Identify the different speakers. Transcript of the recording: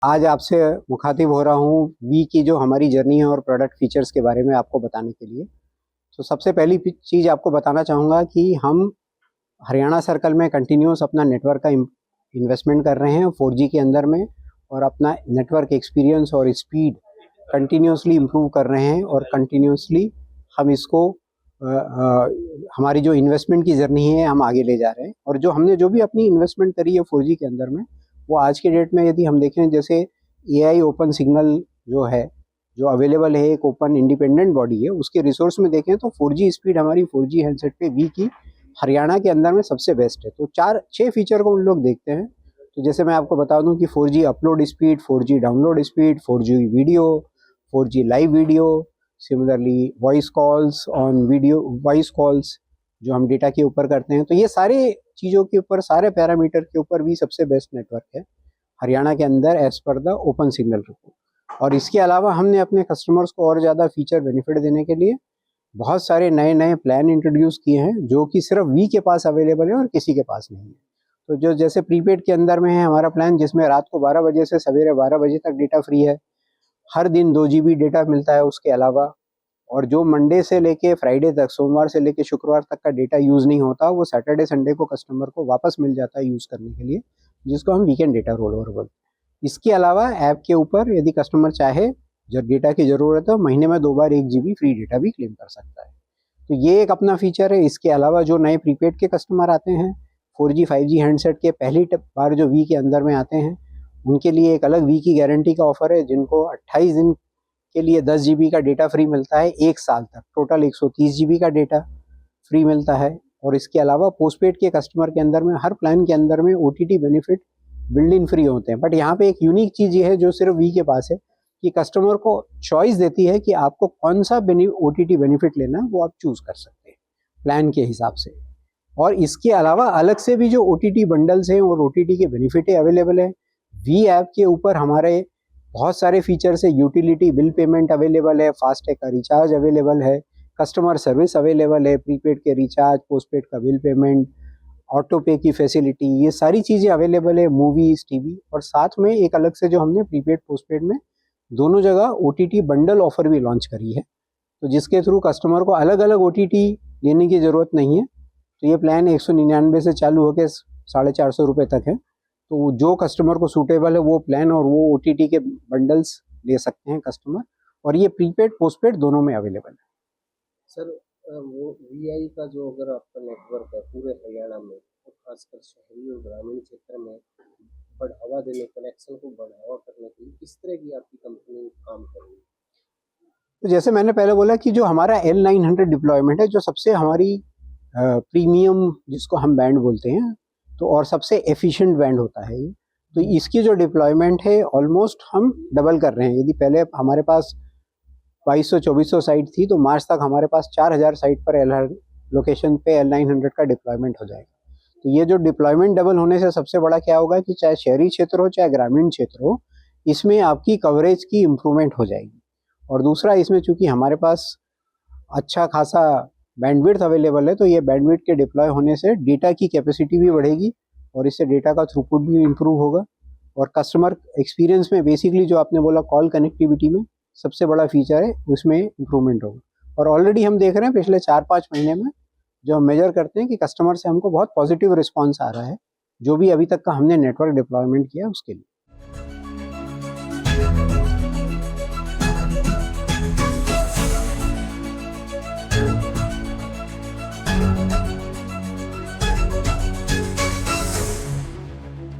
Speaker 1: आज आपसे मुखातिब हो रहा हूँ वी की जो हमारी जर्नी है और प्रोडक्ट फीचर्स के बारे में आपको बताने के लिए। तो सबसे पहली चीज़ आपको बताना चाहूँगा कि हम हरियाणा सर्कल में कंटिन्यूस अपना नेटवर्क का इन्वेस्टमेंट कर रहे हैं 4G के अंदर में, और अपना नेटवर्क एक्सपीरियंस और स्पीड कंटिन्यूसली इम्प्रूव कर रहे हैं, और कंटिन्यूसली हम इसको हमारी जो इन्वेस्टमेंट की जर्नी है हम आगे ले जा रहे हैं। और जो हमने जो भी अपनी इन्वेस्टमेंट करी है 4G के अंदर में, वो आज के डेट में यदि हम देखें, जैसे AI ओपन सिग्नल जो है, जो अवेलेबल है, एक ओपन इंडिपेंडेंट बॉडी है, उसके रिसोर्स में देखें तो 4G स्पीड हमारी 4G हैंडसेट पे वी की हरियाणा के अंदर में सबसे बेस्ट है। तो 4-6 फीचर को उन लोग देखते हैं। तो जैसे मैं आपको बता दूं कि 4G upload speed, 4G download speed, 4G video, 4G live video, similarly voice calls on video, voice calls जो हम डेटा के ऊपर करते हैं। तो ये सारे चीज़ों के ऊपर, सारे पैरामीटर के ऊपर भी सबसे बेस्ट नेटवर्क है हरियाणा के अंदर as per the open signal report. और इसके अलावा हमने अपने कस्टमर्स को और ज़्यादा फीचर बेनिफिट देने के लिए बहुत सारे नए नए प्लान इंट्रोड्यूस किए हैं, जो कि सिर्फ वी के पास अवेलेबल है और किसी के पास नहीं है। तो जो जैसे प्रीपेड के अंदर में है हमारा प्लान, जिसमें रात को 12 बजे से सवेरे 12 बजे तक डेटा फ्री है, हर दिन 2 GB डेटा मिलता है उसके अलावा। और जो मंडे से लेके फ्राइडे तक, सोमवार से लेके शुक्रवार तक का डेटा यूज़ नहीं होता, वो सैटरडे संडे को कस्टमर को वापस मिल जाता है यूज़ करने के लिए, जिसको हम वीकेंड डेटा रोल ओवर बोलते हैं। इसके अलावा ऐप के ऊपर यदि कस्टमर चाहे, जब डेटा की ज़रूरत है, महीने में 2 बार 1 GB फ्री डेटा भी क्लेम कर सकता है। तो ये एक अपना फीचर है। इसके अलावा जो नए प्रीपेड के कस्टमर आते हैं 4G 5G हैंडसेट के पहली बार जो वी के अंदर में आते हैं, उनके लिए एक अलग वी की गारंटी का ऑफर है, जिनको 28 दिन के लिए 10 GB का डेटा फ्री मिलता है, 1 साल तक टोटल 130 GB का डेटा फ्री मिलता है। और इसके अलावा पोस्टपेड के कस्टमर के अंदर में हर प्लान के अंदर में OTT benefit build in free होते हैं। बट यहाँ पे एक यूनिक चीज़ ये है जो सिर्फ वी के पास है, कि कस्टमर को चॉइस देती है कि आपको कौन सा OTT बेनिफिट लेना है, वो आप चूज कर सकते हैं प्लान के हिसाब से। और इसके अलावा अलग से भी जो OTT बंडल्स हैं और OTT के बेनिफिट अवेलेबल है। वी ऐप के ऊपर हमारे बहुत सारे फीचर्स है, यूटिलिटी बिल पेमेंट अवेलेबल है, फास्टैग का रिचार्ज अवेलेबल है, कस्टमर सर्विस अवेलेबल है, प्रीपेड के रिचार्ज, पोस्टपेड का बिल पेमेंट, ऑटो पे की फैसिलिटी, ये सारी चीज़ें अवेलेबल है, मूवीज़, टीवी। और साथ में एक अलग से जो हमने प्रीपेड पोस्टपेड में दोनों जगह OTT बंडल ऑफर भी लॉन्च करी है, तो जिसके थ्रू कस्टमर को अलग अलग OTT लेने की ज़रूरत नहीं है। तो ये प्लान 199 से चालू होकर 450 रुपये तक है। तो जो कस्टमर को सूटेबल है वो प्लान और वो OTT के बंडल्स ले सकते हैं कस्टमर, और ये प्रीपेड पोस्टपेड दोनों में अवेलेबल है।
Speaker 2: सर, वो VI का जो अगर आपका नेटवर्क है पूरे हरियाणा में, तो खासकर शहरी और ग्रामीण क्षेत्र में बढ़ावा देने, कनेक्शन को बढ़ावा करने के लिए किस तरह की आपकी कंपनी काम कर रही है?
Speaker 1: तो जैसे मैंने पहले बोला कि जो हमारा L900 डिप्लॉयमेंट है, जो सबसे हमारी प्रीमियम, जिसको हम बैंड बोलते हैं, तो और सबसे एफिशिएंट बैंड होता है ये। तो इसकी जो डिप्लॉयमेंट है ऑलमोस्ट हम डबल कर रहे हैं। यदि पहले हमारे पास 2200-2400 साइट थी, तो मार्च तक हमारे पास 4000 साइट पर लोकेशन पे L900 का डिप्लॉयमेंट हो जाएगा। तो ये जो डिप्लॉयमेंट डबल होने से सबसे बड़ा क्या होगा कि चाहे शहरी क्षेत्र हो चाहे ग्रामीण क्षेत्र हो, इसमें आपकी कवरेज की इम्प्रूवमेंट हो जाएगी। और दूसरा, इसमें चूंकि हमारे पास अच्छा खासा बैंडविड्थ अवेलेबल है, तो ये बैंडविड्थ के डिप्लॉय होने से डेटा की कैपेसिटी भी बढ़ेगी, और इससे डेटा का थ्रूपुट भी इम्प्रूव होगा। और कस्टमर एक्सपीरियंस में बेसिकली जो आपने बोला कॉल कनेक्टिविटी में सबसे बड़ा फीचर है, उसमें इम्प्रूवमेंट होगा। और ऑलरेडी हम देख रहे हैं पिछले 4-5 महीने में जो हम मेजर करते हैं कि कस्टमर से हमको बहुत पॉजिटिव रिस्पॉन्स आ रहा है, जो भी अभी तक का हमने नेटवर्क डिप्लॉयमेंट किया उसके लिए।